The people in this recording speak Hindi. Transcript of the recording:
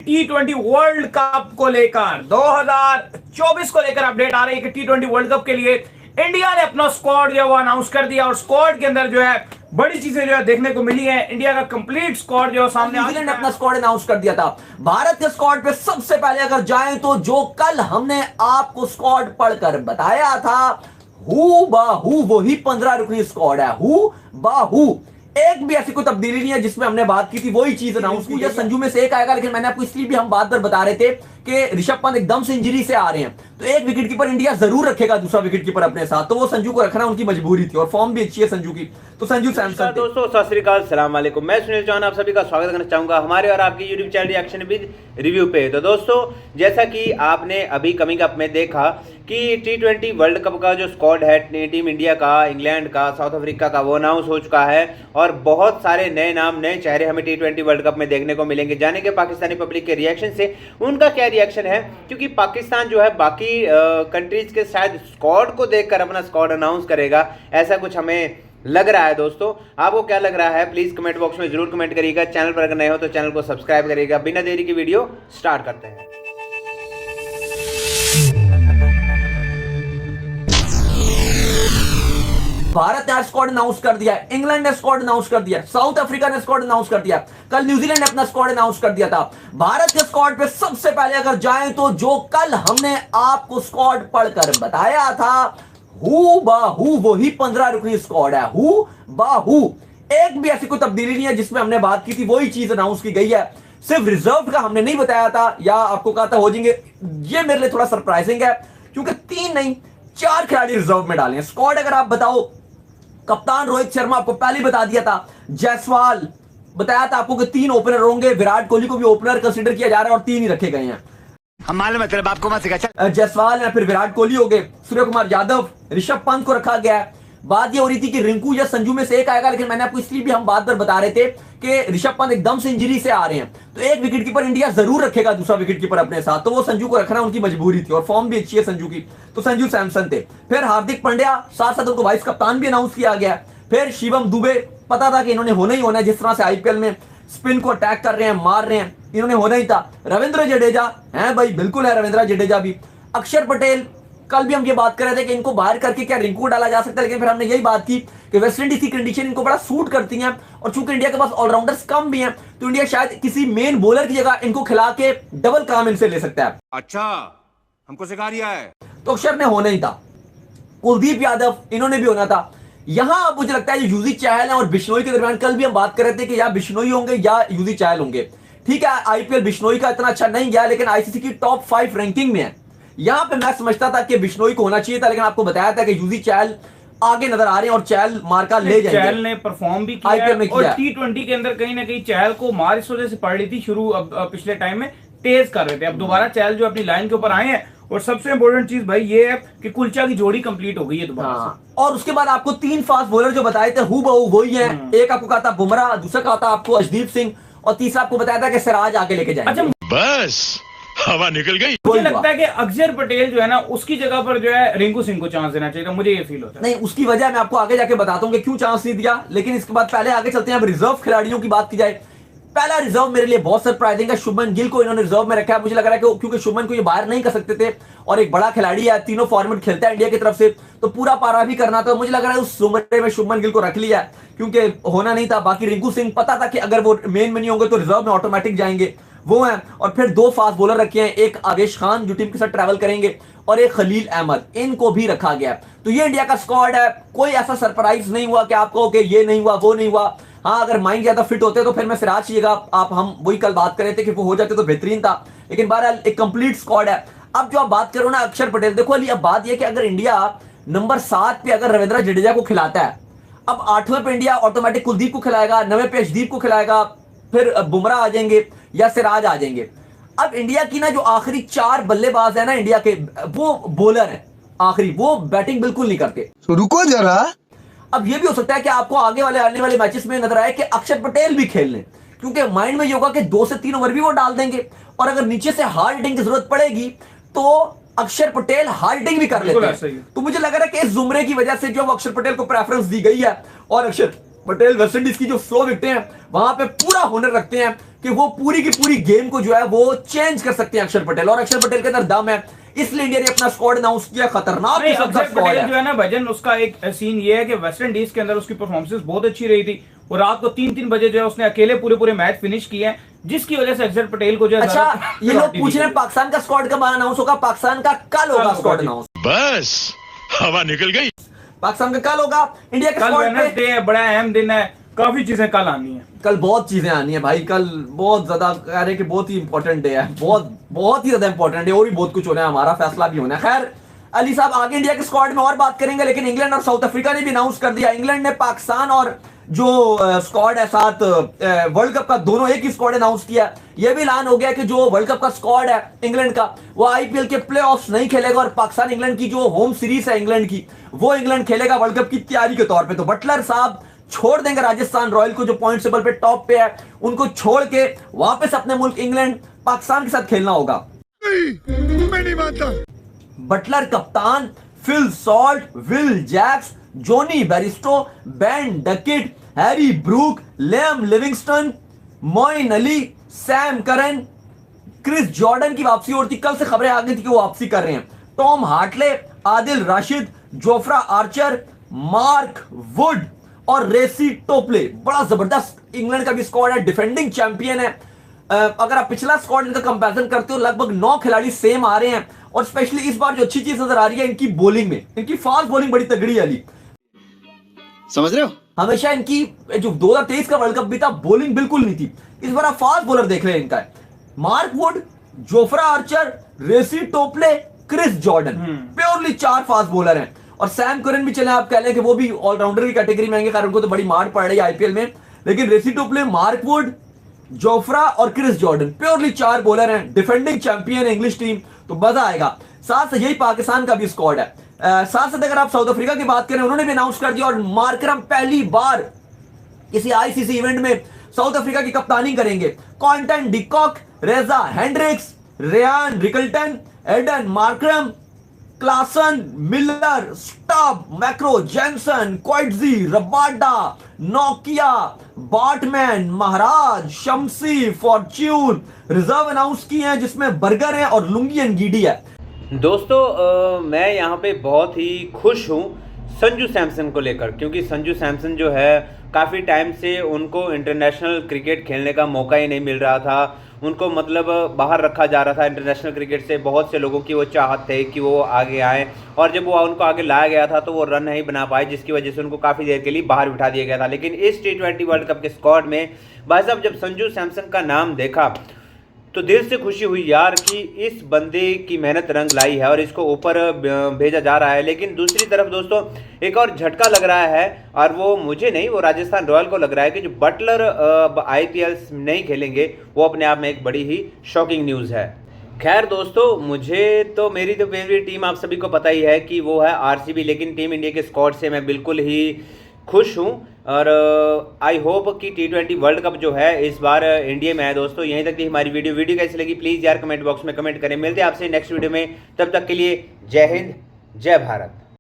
T20 वर्ल्ड कप को लेकर 2024 को लेकर अपडेट आ रही है कि T20 वर्ल्ड कप के लिए इंडिया ने अपना स्क्वाड जो है वो अनाउंस कर दिया और स्क्वाड के अंदर जो है बड़ी चीजें जो है देखने को मिली है। इंडिया का कंप्लीट स्क्वाड जो सामने न्यूजीलैंड ने अपना स्क्वाड अनाउंस कर दिया था। भारत के स्क्वाड पे सबसे पहले अगर जाएं तो जो कल हमने आपको स्क्वाड पढ़कर बताया था हु बाहू वही 15 रुकनी स्क्वाड है। हु बाहू एक भी ऐसी कोई तब्दीली नहीं है जिसमें हमने बात की थी वही चीज अनाउंस की। संजू में से एक आएगा, लेकिन मैंने आपको इसलिए भी हम बात पर बता रहे थे कि ऋषभ पंत एकदम से इंजरी से आ रहे हैं तो एक विकेट कीपर इंडिया जरूर रखेगा दूसरा विकेट कीपर अपने साथ, तो वो संजू को रखना उनकी मजबूरी थी और फॉर्म भी अच्छी है संजू की। तो संजू सैमसन दोस्तों सत श्री अकाल, सलाम वालेकुम। मैं सुनील चौहान आप सभी का स्वागत करना चाहूंगा हमारे और आपके YouTube channel reaction with review पे। तो दोस्तों जैसा कि आपने अभी कमिंग अप में देखा कि T20 वर्ल्ड कप का जो स्क्वाड है टीम इंडिया का, इंग्लैंड का, साउथ अफ्रीका का, वो अनाउंस हो चुका है और बहुत सारे नए नाम, नए चेहरे हमें T20 वर्ल्ड कप में देखने को मिलेंगे। जानेंगे पाकिस्तानी पब्लिक के रिएक्शन से उनका क्या रिएक्शन है, क्योंकि पाकिस्तान जो है बाकी कंट्रीज के शायद स्क्वाड को देखकर अपना स्क्वाड अनाउंस करेगा, ऐसा कुछ हमें लग रहा है। दोस्तों आपको क्या लग रहा है प्लीज कमेंट बॉक्स में जरूर कमेंट करिएगा। चैनल पर अगर नए हो तो चैनल को सब्सक्राइब करिएगा। बिना देरी की वीडियो स्टार्ट करते हैं। भारत ने स्क्वाड अनाउंस कर दिया है, इंग्लैंड ने स्क्वाड अनाउंस कर दिया, साउथ अफ्रीका ने स्क्वाड अनाउंस कर दिया, कल न्यूजीलैंड ने अपना स्क्वाड अनाउंस कर दिया था। भारत के स्क्वाड पे सबसे पहले अगर जाएं तो जो कल हमने आपको स्क्वाड पढ़कर बताया था हु बाहू वही 15 रुकनी स्क्वाड है। हु बाहू एक भी ऐसी कोई तब्दीली नहीं है जिसमें हमने बात की थी वही चीज अनाउंस की गई है। सिर्फ रिजर्व का हमने नहीं बताया था या आपको कहा था हो जाएंगे, ये मेरे लिए थोड़ा सरप्राइजिंग है क्योंकि 3 नहीं 4 खिलाड़ी रिजर्व में डाले हैं। स्क्वाड अगर आप बताओ, कप्तान रोहित शर्मा आपको पहले ही बता दिया था, जायसवाल बताया था आपको कि 3 ओपनर होंगे, विराट कोहली को भी ओपनर कंसीडर किया जा रहा है और 3 ही रखे गए हैं। हम मालूम है तेरे बाप को मत सिखा। जायसवाल या फिर विराट कोहली हो गए, सूर्य कुमार यादव, ऋषभ पंत को रखा गया है। बात ये हो रही थी कि रिंकू या संजू में से एक आएगा, लेकिन मैंने आपको इसलिए भी हम बात पर बता रहे थे कि ऋषभ पंत एकदम से इंजरी से आ रहे हैं तो एक विकेट कीपर इंडिया जरूर रखेगा दूसरा विकेट कीपर अपने साथ, तो वो संजू को रखना उनकी मजबूरी थी और फॉर्म भी अच्छी है संजू की। तो संजू सैमसन थे, फिर हार्दिक पांड्या, साथ साथ उनको वाइस कप्तान भी अनाउंस किया गया। फिर शिवम दुबे, पता था कि इन्होंने होना ही होना है, जिस तरह से आईपीएल में स्पिन को अटैक कर रहे हैं, मार रहे हैं, इन्होंने होना ही था। रविंद्र जडेजा है भाई, बिल्कुल है रविंद्र जडेजा भी। अक्षर पटेल, कल भी हम ये बात कर रहे थे कि इनको बाहर करके क्या रिंकू डाला जा सकता है, लेकिन फिर हमने यही बात की कि वेस्ट इंडीज की कंडीशन इनको बड़ा सूट करती है और चूंकि इंडिया के पास ऑलराउंडर्स कम भी हैं तो इंडिया शायद किसी मेन बॉलर की जगह इनको खिला के डबल काम इनसे ले सकता है। अच्छा हमको सिखा रिया है। तो अक्षर ने होना ही था, कुलदीप यादव इन्होंने भी होना था। यहां मुझे लगता है यूजी चहल है और बिश्नोई के दरमियान कल भी हम बात कर रहे थे कि या बिश्नोई होंगे या यूजी चहल होंगे। ठीक है, आईपीएल बिश्नोई का इतना अच्छा नहीं गया लेकिन आईसीसी की टॉप 5 रैंकिंग में है। यहां पे मैं समझता था कि बिश्नोई को होना चाहिए था, लेकिन आपको बताया था कि यूजी चहल आगे नजर आ रहे हैं और चहल मार्का ले जाएंगे। चहल ने परफॉर्म भी किया है और T20 के अंदर कहीं ना कहीं चहल को मार इस वजह से पड़ रही थी शुरू पिछले टाइम में तेज कर रहे थे। अब दोबारा चहल जो अपनी लाइन के ऊपर आए हैं और सबसे इंपॉर्टेंट चीज भाई ये है कि कुलचा की जोड़ी कंप्लीट हो गई है दोबारा से। और उसके बाद आपको 3 फास्ट बॉलर जो बताए थे हु बहू वही है। एक आपको कहा था बुमराह, दूसरा कहा था आपको अर्शदीप सिंह और तीसरा आपको बताया था कि सिराज आगे लेके जाएंगे। अच्छा बस हवा निकल गई। मुझे लगता है कि अक्षर पटेल जो है ना उसकी जगह पर जो है रिंकू सिंह को चांस देना चाहिए, मुझे ये फील होता है। नहीं, उसकी वजह मैं आपको आगे जाके बताता हूं कि क्यों चांस नहीं दिया, लेकिन इसके बाद पहले आगे चलते हैं। अब रिजर्व खिलाड़ियों की बात की जाए, पहला रिजर्व मेरे लिए बहुत सरप्राइजिंग है, शुभमन गिल को इन्होंने रिजर्व में रखा है। मुझे लग रहा है कि क्योंकि शुभमन को ये बाहर नहीं कर सकते थे और एक बड़ा खिलाड़ी है, तीनों फॉर्मेट खेलता है इंडिया की तरफ से तो पूरा पारा भी करना था। मुझे लग रहा है उस जुमरे में शुभमन गिल को रख लिया क्योंकि होना नहीं था। बाकी रिंकू सिंह पता था कि अगर वो मेन में नहीं होंगे तो रिजर्व में ऑटोमेटिक जाएंगे, वो हैं। और फिर 2 फास्ट बॉलर रखे हैं, एक आवेश खान जो टीम के साथ ट्रैवल करेंगे और एक खलील अहमद, इनको भी रखा गया। तो ये इंडिया का स्क्वाड है, कोई ऐसा सरप्राइज नहीं हुआ कि आपको कि ये नहीं हुआ वो नहीं हुआ। हाँ, अगर माइंड ज्यादा फिट होते तो फिर मैं सिराज चाहिएगा, आप हम वही कल बात कर रहे थे कि वो हो जाते तो बेहतरीन था, लेकिन बहरहाल एक कंप्लीट स्क्वाड है। अब जो आप बात करो ना अक्षर पटेल, देखो अली अब बात यह कि अगर इंडिया नंबर 7 पे अगर रविंद्र जडेजा को खिलाता है, अब 8वें पे इंडिया ऑटोमेटिक कुलदीप को खिलाएगा, 9वें पे अर्शदीप को खिलाएगा, फिर बुमराह आ जाएंगे या सिराज आ जाएंगे। अब इंडिया की ना जो आखिरी 4 बल्लेबाज है ना इंडिया के, वो बॉलर है आखिरी, वो बैटिंग बिल्कुल नहीं करते। तो रुको जरा, अब ये भी हो सकता है कि आपको आगे आने वाले मैचेस में नजर आए कि अक्षर पटेल भी खेल लें, क्योंकि माइंड में ये होगा कि 2 से 3 ओवर भी वो डाल देंगे और अगर नीचे से हार्ड हिटिंग की जरूरत पड़ेगी तो अक्षर पटेल हार्ड हिटिंग भी कर लेते हैं। तो मुझे लग रहा है कि इस जुमरे की वजह से जो अक्षर पटेल को प्रेफरेंस दी गई है और अक्षर पटेल वेस्टइंडीज की जो स्लो विकेटें हैं वहां पे पूरा हुनर रखते हैं, कि वो पूरी की पूरी गेम को जो है वो चेंज कर सकते हैं अक्षर पटेल, और अक्षर पटेल के अंदर दम है, इसलिए इंडिया ने अपना स्क्वाड अनाउंस किया। खतरनाक नहीं, किस्म का अक्षर स्क्वाड पटेल है। जो है ना भजन, उसका एक सीन ये है कि वेस्ट इंडीज के अंदर उसकी परफॉर्मेंस बहुत अच्छी रही थी और रात को 3-3 बजे जो है उसने अकेले पूरे मैच फिनिश किए हैं, जिसकी वजह से अक्षर पटेल को जो है अच्छा, ज्यादा ये लोग priority पूछ रहे हैं दी गई। पाकिस्तान का स्क्वाड कब अनाउंस होगा? पाकिस्तान का कल होगा स्क्वाड होगा। अनाउंस। बस हवा निकल गई। पाकिस्तान का कल होगा। इंडिया के कल स्क्वाड पे वेडनेसडे है, बड़ा अहम दिन है, काफी चीजें कल आनी है। कल बहुत चीजें आनी है भाई, कल बहुत ज्यादा कह रहे हैं कि बहुत ही इंपॉर्टेंट डे है, बहुत ही ज्यादा इंपॉर्टेंट है, और भी बहुत कुछ होना है, हमारा फैसला भी होना है। खैर अली साहब आगे इंडिया के स्क्वाड में और बात करेंगे, लेकिन इंग्लैंड और साउथ अफ्रीका ने भी अनाउंस कर दिया। इंग्लैंड ने पाकिस्तान और जो स्क्वाड है साथ वर्ल्ड कप का, दोनों एक ही स्क्वाड अनाउंस किया। यह भी ऐलान हो गया कि जो वर्ल्ड कप का स्क्वाड है इंग्लैंड का, वो आईपीएल के प्लेऑफ्स नहीं खेलेगा, और पाकिस्तान इंग्लैंड की जो होम सीरीज है इंग्लैंड की, वो इंग्लैंड खेलेगा वर्ल्ड कप की तैयारी के तौर पे। तो बटलर साहब छोड़ देंगे राजस्थान रॉयल को, जो पॉइंट टेबल पे टॉप पे है, उनको छोड़ के वापस अपने मुल्क इंग्लैंड पाकिस्तान के साथ खेलना होगा। मैं नहीं मानता। बटलर कप्तान, Phil Salt, Will Jacks, Jonny Bairstow, Ben Duckett, Harry Brook, Liam Livingstone, Moeen Ali, Sam Curran, Chris Jordan की वापसी हो रही थी, कल से खबरें आ गई थी कि वो वापसी कर रहे हैं। Tom Hartley, Adil Rashid, Jofra Archer, Mark Wood और रेसी टोपले। बड़ा जबरदस्त इंग्लैंड का भी स्क्वाड है, डिफेंडिंग चैंपियन है। अगर आप पिछला स्क्वाड इनका कंपैरिजन करते हो, लगभग 9 खिलाड़ी सेम आ रहे हैं, और स्पेशली इस बार जो अच्छी चीज नजर आ रही है इनकी बॉलिंग में, इनकी फास्ट बॉलिंग बड़ी तगड़ी है अली। समझ रहे हो? हमेशा इनकी जो 2023 का वर्ल्ड कप भी था, बॉलिंग बिल्कुल नहीं थी। इस बार आप फास्ट बॉलर देख रहे हैं इनका है। Mark Wood, Jofra Archer, Reece Topley, Chris Jordan, purely 4 fast bowler हैं। और सैम करन भी चले, आप कह लें कि वो भी ऑलराउंडर की कैटेगरी में आएंगे, कारण उनको तो बड़ी मार पड़ रही है आईपीएल में। लेकिन रेसी टोपले, मार्क वुड, जोफ्रा और क्रिस जॉर्डन प्योरली 4 बॉलर हैं, डिफेंडिंग चैंपियन है इंग्लिश टीम, तो मजा आएगा। साथ यही पाकिस्तान का भी स्क्वाड है। साथ साथ अगर आप साउथ अफ्रीका की बात करें, उन्होंने भी अनाउंस कर दिया, और मार्करम पहली बार किसी आईसीसी इवेंट में साउथ अफ्रीका की कप्तानी करेंगे। Quinton de Kock, Reeza Hendricks, Ryan Rickelton, Aiden Markram, Klaasen, Miller, Stubbs, मैक्रो, जेंसन, क्वाइटजी, रबाडा, नोकिया, Baartman, Maharaj, Shamsi, Fortuin reserve announce की हैं, जिसमें बर्गर है और लुंगी एंगीडी है। दोस्तों मैं यहाँ पे बहुत ही खुश हूँ संजू सैमसन को लेकर, क्योंकि संजू सैमसन जो है काफ़ी टाइम से उनको इंटरनेशनल क्रिकेट खेलने का मौका ही नहीं मिल रहा था। उनको मतलब बाहर रखा जा रहा था इंटरनेशनल क्रिकेट से। बहुत से लोगों की वो चाहत थे कि वो आगे आएँ, और जब वो उनको आगे लाया गया था तो वो रन नहीं बना पाए, जिसकी वजह से उनको काफ़ी देर के लिए बाहर बिठा दिया गया था। लेकिन इस T20 वर्ल्ड कप के स्क्वाड में भाई साहब जब संजू सैमसन का नाम देखा तो दिल से खुशी हुई यार कि इस बंदे की मेहनत रंग लाई है और इसको ऊपर भेजा जा रहा है। लेकिन दूसरी तरफ दोस्तों एक और झटका लग रहा है, और वो मुझे नहीं, वो राजस्थान रॉयल को लग रहा है कि जो बटलर आईपीएल नहीं खेलेंगे, वो अपने आप में एक बड़ी ही शॉकिंग न्यूज़ है। खैर दोस्तों, मुझे तो मेरी तो फेवरेट टीम आप सभी को पता ही है कि वो है आरसीबी, लेकिन टीम इंडिया के स्क्वाड से मैं बिल्कुल ही खुश हूँ, और आई होप कि T20 वर्ल्ड कप जो है इस बार इंडिया में है। दोस्तों यहीं तक थी हमारी वीडियो कैसी लगी प्लीज़ यार कमेंट बॉक्स में कमेंट करें। मिलते हैं आपसे नेक्स्ट वीडियो में, तब तक के लिए जय हिंद, जय भारत।